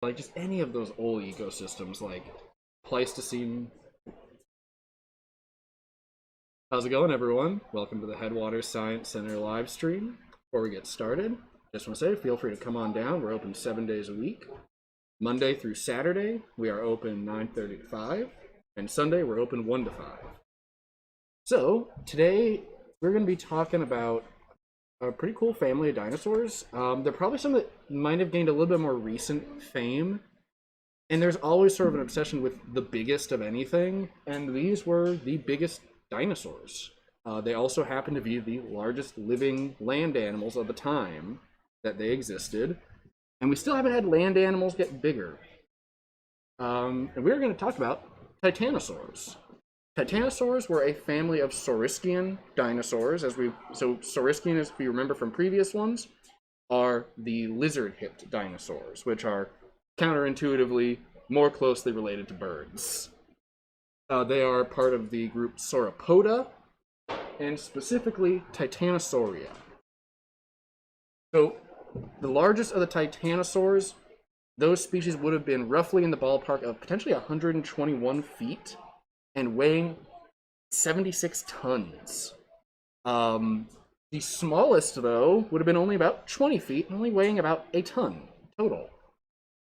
like just any of those old ecosystems, like Pleistocene. How's it going, everyone? Welcome to the Headwaters Science Center live stream. Before we get started, just want to say, feel free to come on down. We're open 7 days a week. Monday through Saturday, we are open 9:30 to 5, and Sunday, we're open 1 to 5. So, today, we're going to be talking about a pretty cool family of dinosaurs. They're probably some that might have gained a little bit more recent fame, and there's always sort of an obsession with the biggest of anything, and these were the biggest dinosaurs. They also happen to be the largest living land animals of the time that they existed, and we still haven't had land animals get bigger. And we're going to talk about Titanosaurs. Titanosaurs were a family of Saurischian dinosaurs. So Saurischian, as if you remember from previous ones, are the lizard-hipped dinosaurs, which are counterintuitively more closely related to birds. They are part of the group Sauropoda, and specifically Titanosauria. So the largest of the Titanosaurs, those species would have been roughly in the ballpark of potentially 121 feet and weighing 76 tons. The smallest, though, would have been only about 20 feet, only weighing about a ton total.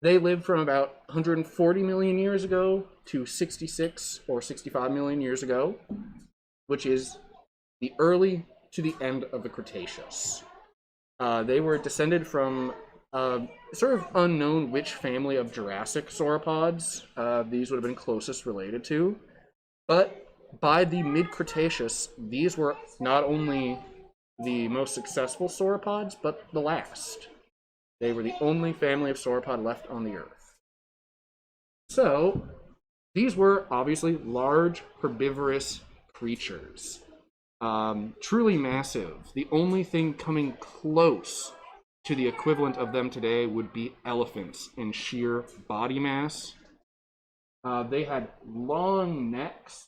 They lived from about 140 million years ago to 66 or 65 million years ago, which is the early to the end of the Cretaceous. They were descended from sort of unknown which family of Jurassic sauropods these would have been closest related to, but by the mid-Cretaceous, these were not only the most successful sauropods, but the last. They were the only family of sauropod left on the Earth. So, these were obviously large, herbivorous creatures. Truly massive. The only thing coming close to the equivalent of them today would be elephants in sheer body mass. They had long necks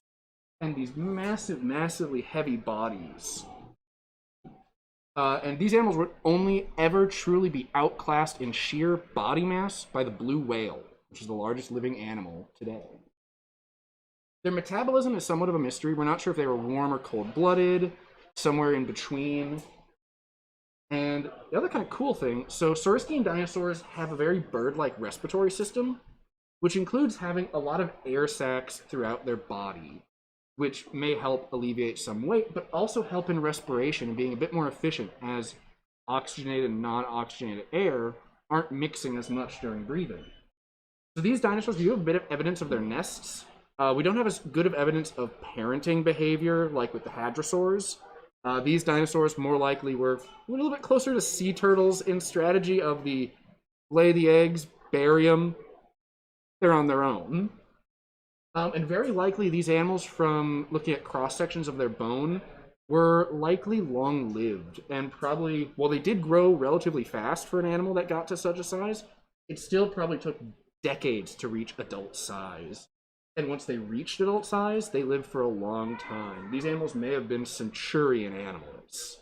and these massively heavy bodies. And these animals would only ever truly be outclassed in sheer body mass by the blue whale, which is the largest living animal today. Their metabolism is somewhat of a mystery. We're not sure if they were warm or cold-blooded, somewhere in between. And the other kind of cool thing, so Saurischian dinosaurs have a very bird-like respiratory system, which includes having a lot of air sacs throughout their body, which may help alleviate some weight, but also help in respiration and being a bit more efficient, as oxygenated and non-oxygenated air aren't mixing as much during breathing. So these dinosaurs, we do have a bit of evidence of their nests. We don't have as good of evidence of parenting behavior like with the hadrosaurs. These dinosaurs more likely were a little bit closer to sea turtles in strategy of the lay the eggs, bury them, they're on their own. And very likely these animals, from looking at cross-sections of their bone, were likely long-lived and probably, while they did grow relatively fast for an animal that got to such a size, it still probably took decades to reach adult size. And once they reached adult size, they lived for a long time. These animals may have been centurion animals.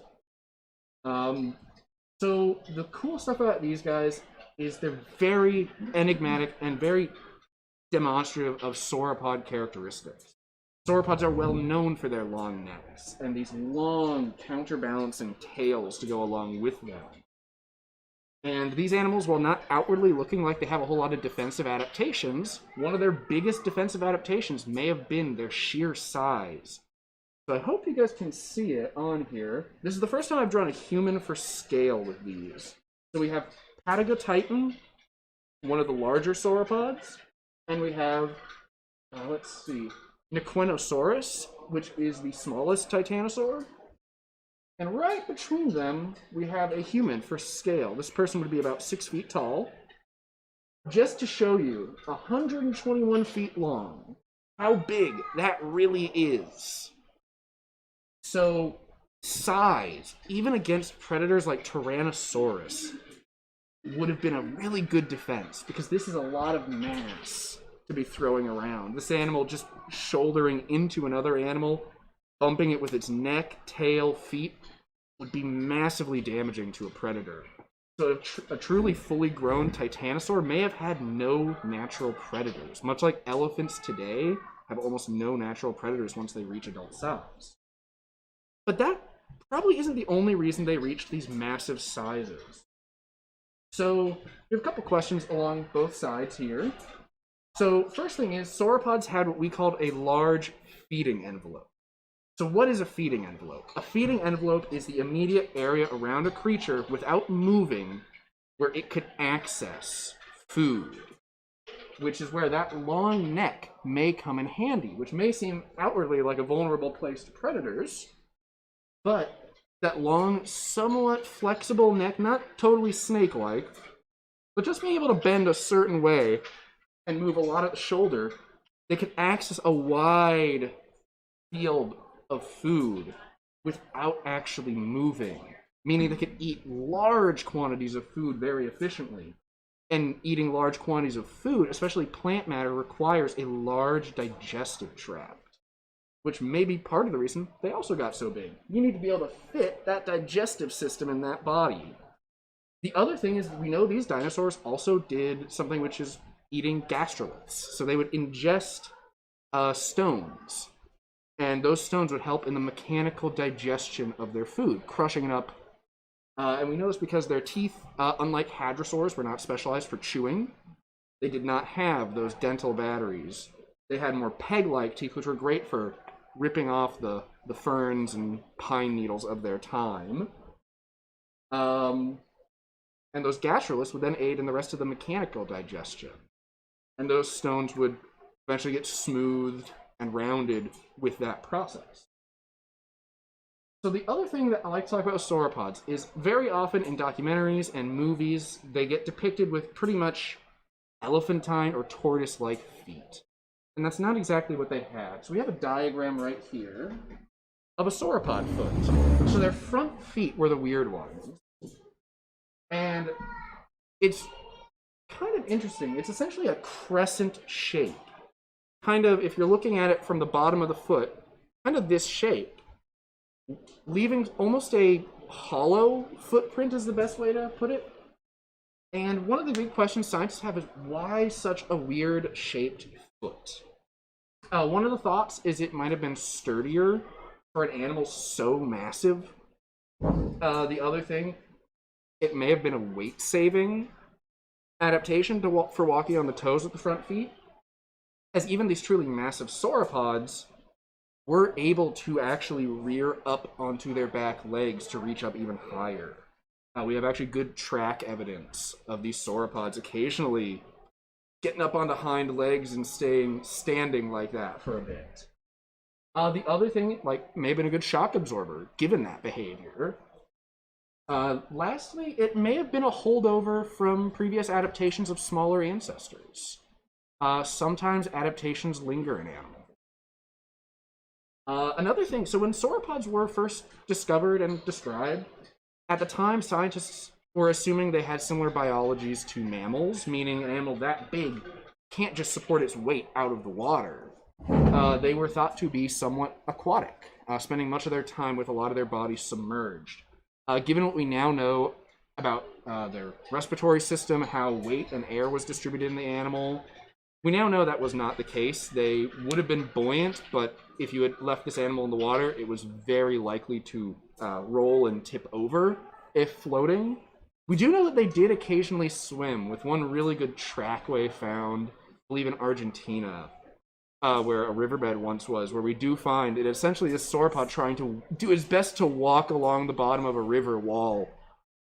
So the cool stuff about these guys is they're very enigmatic and very demonstrative of sauropod characteristics. Sauropods are well known for their long necks and these long counterbalancing tails to go along with them. And these animals, while not outwardly looking like they have a whole lot of defensive adaptations, one of their biggest defensive adaptations may have been their sheer size. So I hope you guys can see it on here. This is the first time I've drawn a human for scale with these. So we have Patagotitan, one of the larger sauropods, and we have, let's see, Nicoinosaurus, which is the smallest titanosaur. And right between them, we have a human for scale. This person would be about 6 feet tall. Just to show you, 121 feet long, how big that really is. So, size, even against predators like Tyrannosaurus, would have been a really good defense, because this is a lot of mass to be throwing around. This animal just shouldering into another animal, bumping it with its neck, tail, feet, would be massively damaging to a predator. So a truly fully grown titanosaur may have had no natural predators, much like elephants today have almost no natural predators once they reach adult size. But that probably isn't the only reason they reached these massive sizes. So we have a couple questions along both sides here. So first thing is, sauropods had what we called a large feeding envelope. So what is a feeding envelope? A feeding envelope is the immediate area around a creature without moving where it could access food, which is where that long neck may come in handy, which may seem outwardly like a vulnerable place to predators, but that long, somewhat flexible neck, not totally snake-like, but just being able to bend a certain way and move a lot of the shoulder, they can access a wide field of food without actually moving, meaning they can eat large quantities of food very efficiently. And eating large quantities of food, especially plant matter, requires a large digestive tract, which may be part of the reason they also got so big. You need to be able to fit that digestive system in that body. The other thing is, we know these dinosaurs also did something which is eating gastroliths. So they would ingest stones, and those stones would help in the mechanical digestion of their food, crushing it up. And we know this because their teeth, unlike hadrosaurs, were not specialized for chewing. They did not have those dental batteries. They had more peg-like teeth, which were great for ripping off the ferns and pine needles of their time. And those gastroliths would then aid in the rest of the mechanical digestion. And those stones would eventually get smoothed and rounded with that process. So the other thing that I like to talk about with sauropods is very often in documentaries and movies, they get depicted with pretty much elephantine or tortoise-like feet. And that's not exactly what they had. So we have a diagram right here of a sauropod foot. So their front feet were the weird ones. And it's kind of interesting. It's essentially a crescent shape. Kind of, if you're looking at it from the bottom of the foot, kind of this shape, leaving almost a hollow footprint is the best way to put it. And one of the big questions scientists have is, why such a weird shaped foot? One of the thoughts is it might have been sturdier for an animal so massive. The other thing, it may have been a weight-saving adaptation for walking on the toes with the front feet, as even these truly massive sauropods were able to actually rear up onto their back legs to reach up even higher. We have actually good track evidence of these sauropods occasionally getting up onto hind legs and standing like that for a bit. The other thing, may have been a good shock absorber, given that behavior. Lastly, it may have been a holdover from previous adaptations of smaller ancestors. Sometimes adaptations linger in animals. Another thing, so when sauropods were first discovered and described, at the time scientists were assuming they had similar biologies to mammals, meaning an animal that big can't just support its weight out of the water. They were thought to be somewhat aquatic, spending much of their time with a lot of their bodies submerged. Given what we now know about their respiratory system, how weight and air was distributed in the animal, we now know that was not the case. They would have been buoyant, but if you had left this animal in the water, it was very likely to roll and tip over if floating. We do know that they did occasionally swim, with one really good trackway found, I believe in Argentina, where a riverbed once was, where we do find it essentially this sauropod trying to do its best to walk along the bottom of a river wall,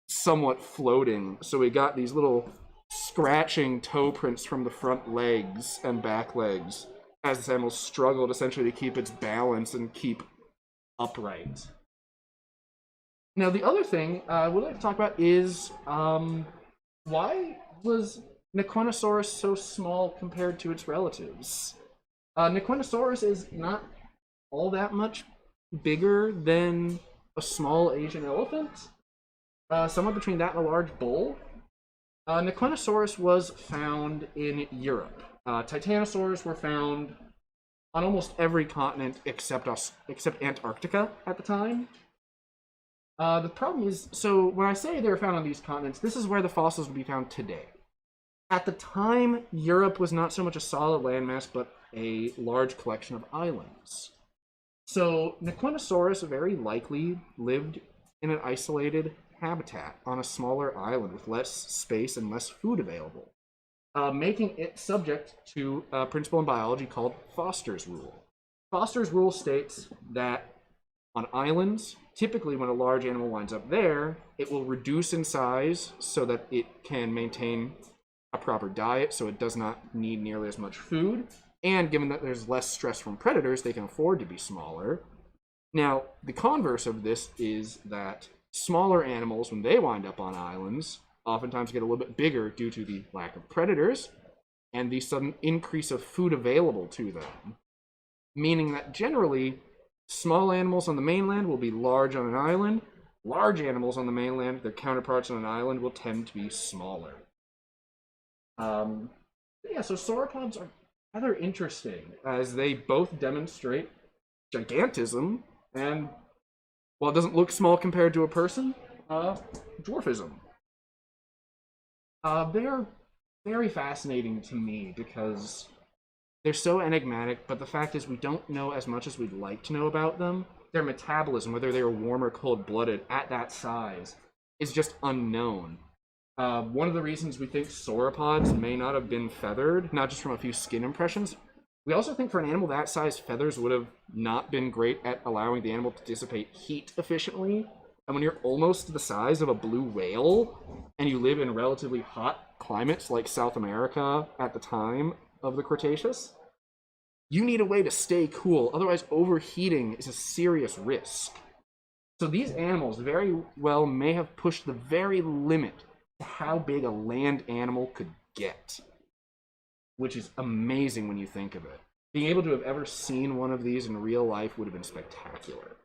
somewhat floating. So we got these little scratching toe prints from the front legs and back legs as this animal struggled essentially to keep its balance and keep upright. Now, the other thing we'd like to talk about is why was Nicoinosaurus so small compared to its relatives? Nicoinosaurus is not all that much bigger than a small Asian elephant, somewhere between that and a large bull. Nicoinosaurus was found in Europe. Titanosaurs were found on almost every continent except Antarctica at the time. The problem is, so when I say they're found on these continents, this is where the fossils would be found today. At the time, Europe was not so much a solid landmass, but a large collection of islands. So Nicoinosaurus very likely lived in an isolated habitat on a smaller island with less space and less food available, making it subject to a principle in biology called Foster's rule. Foster's rule states that on islands, typically when a large animal winds up there, it will reduce in size so that it can maintain a proper diet, so it does not need nearly as much food. And given that there's less stress from predators, they can afford to be smaller. Now, the converse of this is that smaller animals, when they wind up on islands, oftentimes get a little bit bigger due to the lack of predators and the sudden increase of food available to them. Meaning that generally, small animals on the mainland will be large on an island. Large animals on the mainland, their counterparts on an island, will tend to be smaller. Yeah, so sauropods are rather interesting as they both demonstrate gigantism and, while it doesn't look small compared to a person, dwarfism. They're very fascinating to me because they're so enigmatic, but the fact is we don't know as much as we'd like to know about them. Their metabolism, whether they are warm or cold-blooded at that size, is just unknown. One of the reasons we think sauropods may not have been feathered, not just from a few skin impressions, we also think for an animal that size, feathers would have not been great at allowing the animal to dissipate heat efficiently. And when you're almost the size of a blue whale, and you live in relatively hot climates like South America at the time of the Cretaceous, you need a way to stay cool, otherwise overheating is a serious risk. So these animals very well may have pushed the very limit to how big a land animal could get, which is amazing when you think of it. Being able to have ever seen one of these in real life would have been spectacular.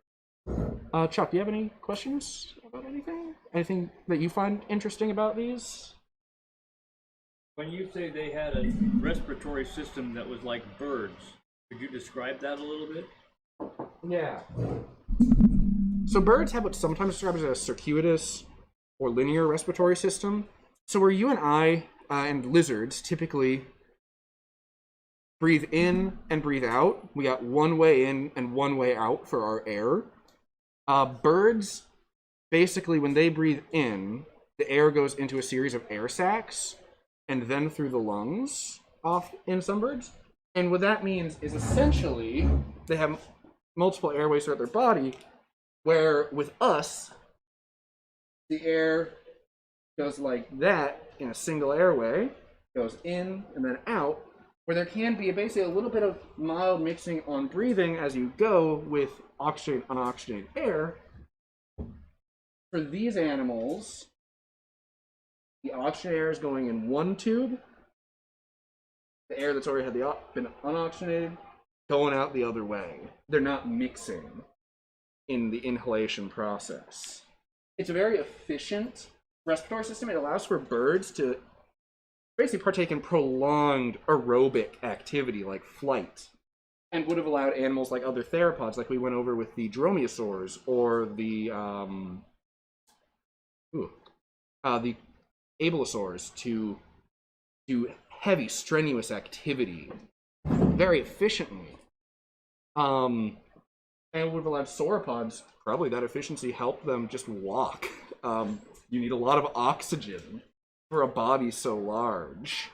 Chuck, do you have any questions about anything? Anything that you find interesting about these? When you say they had a respiratory system that was like birds, could you describe that a little bit? Yeah. So birds have what's sometimes described as a circuitous or linear respiratory system. So where you and I and lizards typically breathe in and breathe out, we got one way in and one way out for our air. Birds, basically when they breathe in, the air goes into a series of air sacs and then through the lungs off in some birds. And what that means is essentially they have multiple airways throughout their body, where with us, the air goes like that in a single airway, goes in and then out, where there can be basically a little bit of mild mixing on breathing as you go with oxygen, unoxygenated air. For these animals, the oxygen air is going in one tube, the air that's already been unoxygenated going out the other way. They're not mixing in the inhalation process. It's a very efficient respiratory system. It allows for birds to basically partake in prolonged aerobic activity like flight, and would have allowed animals like other theropods, like we went over with the dromaeosaurs or the abelisaurs, to do heavy, strenuous activity very efficiently. And would have allowed sauropods, probably that efficiency helped them just walk. You need a lot of oxygen for a body so large,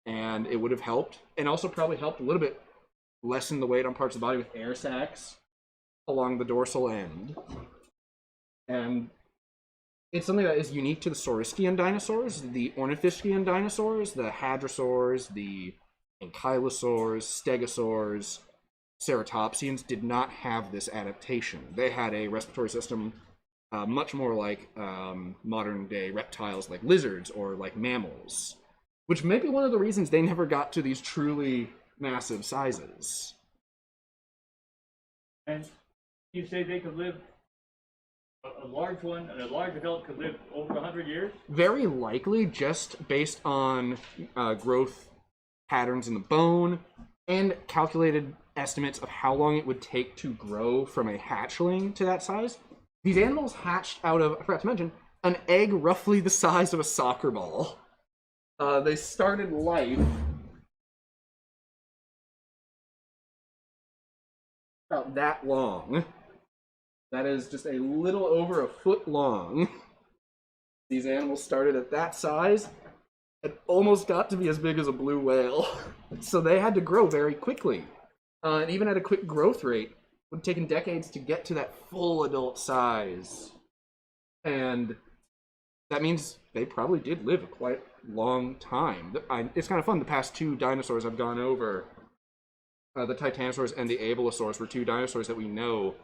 and it would have helped, and also probably helped a little bit lessen the weight on parts of the body with air sacs along the dorsal end. And it's something that is unique to the Saurischian dinosaurs, the Ornithischian dinosaurs, the hadrosaurs, the ankylosaurs, stegosaurs. Ceratopsians did not have this adaptation. They had a respiratory system much more like modern day reptiles like lizards or like mammals, which may be one of the reasons they never got to these truly massive sizes. And you say they could live, a large one, and a large adult could live over 100 years? Very likely, just based on growth patterns in the bone and calculated estimates of how long it would take to grow from a hatchling to that size. These animals hatched out of, I forgot to mention, an egg roughly the size of a soccer ball. They started life about that long. That is just a little over a foot long. These animals started at that size and almost got to be as big as a blue whale. So they had to grow very quickly. And even at a quick growth rate, it would have taken decades to get to that full adult size. And that means they probably did live a quite long time. It's kind of fun. The past two dinosaurs I've gone over, the Titanosaurs and the Abelisaurus, were two dinosaurs that we know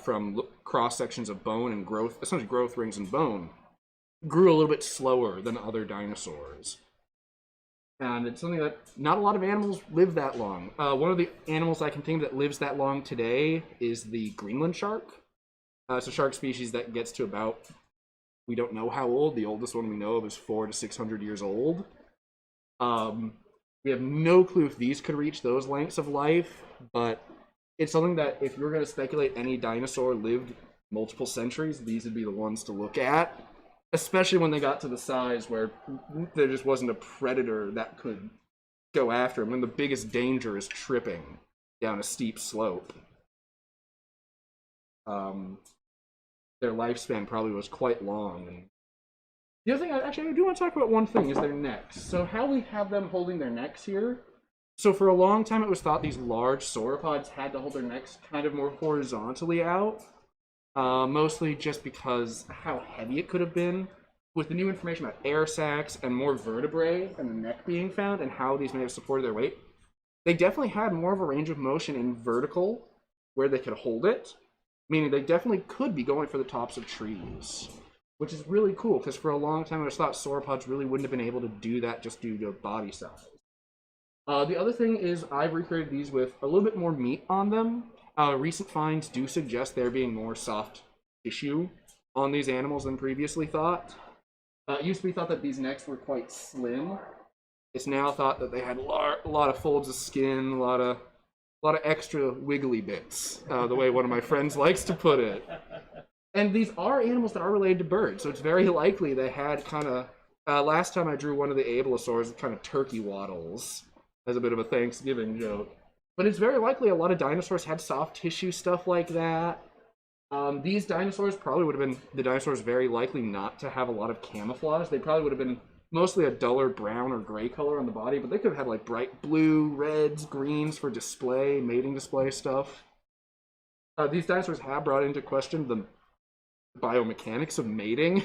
from cross sections of bone and growth, essentially growth rings and bone, grew a little bit slower than other dinosaurs. And it's something that not a lot of animals live that long. One of the animals I can think of that lives that long today is the Greenland shark. It's a shark species that gets to about, we don't know how old. The oldest one we know of is 400 to 600 years old. We have no clue if these could reach those lengths of life, but it's something that if you're going to speculate any dinosaur lived multiple centuries, these would be the ones to look at, especially when they got to the size where there just wasn't a predator that could go after them, when the biggest danger is tripping down a steep slope. Their lifespan probably was quite long. And the other thing, I do want to talk about one thing, is their necks. So how we have them holding their necks here. So for a long time, it was thought these large sauropods had to hold their necks kind of more horizontally out, mostly just because how heavy it could have been. With the new information about air sacs and more vertebrae and the neck being found and how these may have supported their weight, they definitely had more of a range of motion in vertical where they could hold it, meaning they definitely could be going for the tops of trees, which is really cool because for a long time it was thought sauropods really wouldn't have been able to do that just due to body size. The other thing is I've recreated these with a little bit more meat on them. Recent finds do suggest there being more soft tissue on these animals than previously thought. It used to be thought that these necks were quite slim. It's now thought that they had a lot of folds of skin, a lot of extra wiggly bits, the way one of my friends likes to put it. And these are animals that are related to birds, so it's very likely they had kind of, last time I drew one of the Abelisaurs, kind of turkey waddles, as a bit of a Thanksgiving joke. But it's very likely a lot of dinosaurs had soft tissue stuff like that. These dinosaurs probably would have been the dinosaurs very likely not to have a lot of camouflage. They probably would have been mostly a duller brown or gray color on the body, but they could have had like bright blue, reds, greens for display, mating display stuff. These dinosaurs have brought into question the biomechanics of mating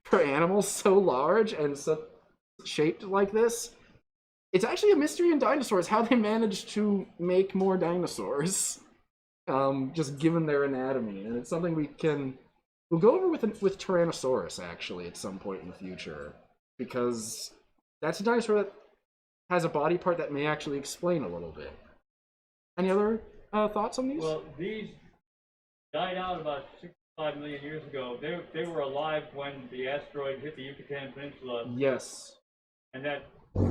for animals so large and so shaped like this. It's actually a mystery in dinosaurs how they managed to make more dinosaurs, just given their anatomy. And it's something we'll go over with Tyrannosaurus actually at some point in the future, because that's a dinosaur that has a body part that may actually explain a little bit. Any other thoughts on these? Well, these died out about 65 million years ago. They were alive when the asteroid hit the Yucatan Peninsula. Yes. And that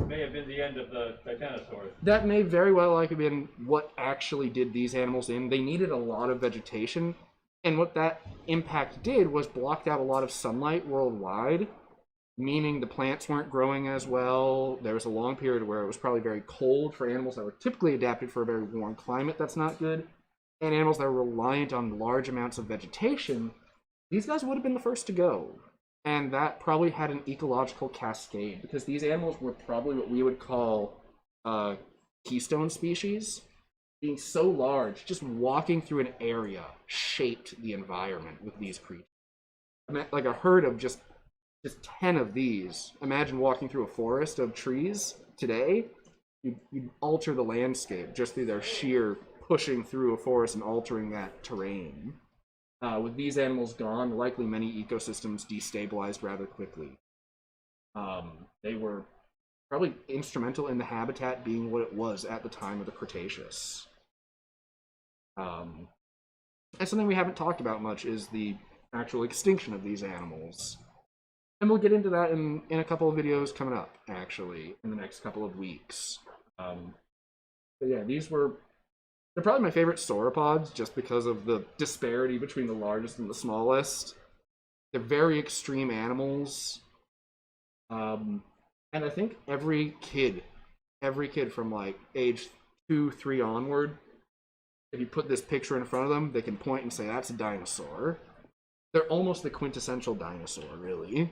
may have been the end of the Titanosaurs. That may very well likely have been what actually did these animals in. They needed a lot of vegetation, and what that impact did was blocked out a lot of sunlight worldwide, meaning the plants weren't growing as well. There was a long period where it was probably very cold for animals that were typically adapted for a very warm climate. That's not good. And animals that were reliant on large amounts of vegetation, these guys would have been the first to go. And that probably had an ecological cascade, because these animals were probably what we would call keystone species. Being so large, just walking through an area shaped the environment with these creatures. Like a herd of just 10 of these. Imagine walking through a forest of trees today. You'd alter the landscape just through their sheer pushing through a forest and altering that terrain. With these animals gone, likely many ecosystems destabilized rather quickly. They were probably instrumental in the habitat being what it was at the time of the Cretaceous. And something we haven't talked about much is the actual extinction of these animals. And we'll get into that in a couple of videos coming up, actually, in the next couple of weeks. But yeah, these were They're probably my favorite sauropods just because of the disparity between the largest and the smallest. They're very extreme animals. And I think every kid from like age 2, 3 onward, if you put this picture in front of them, they can point and say, that's a dinosaur. They're almost the quintessential dinosaur, really.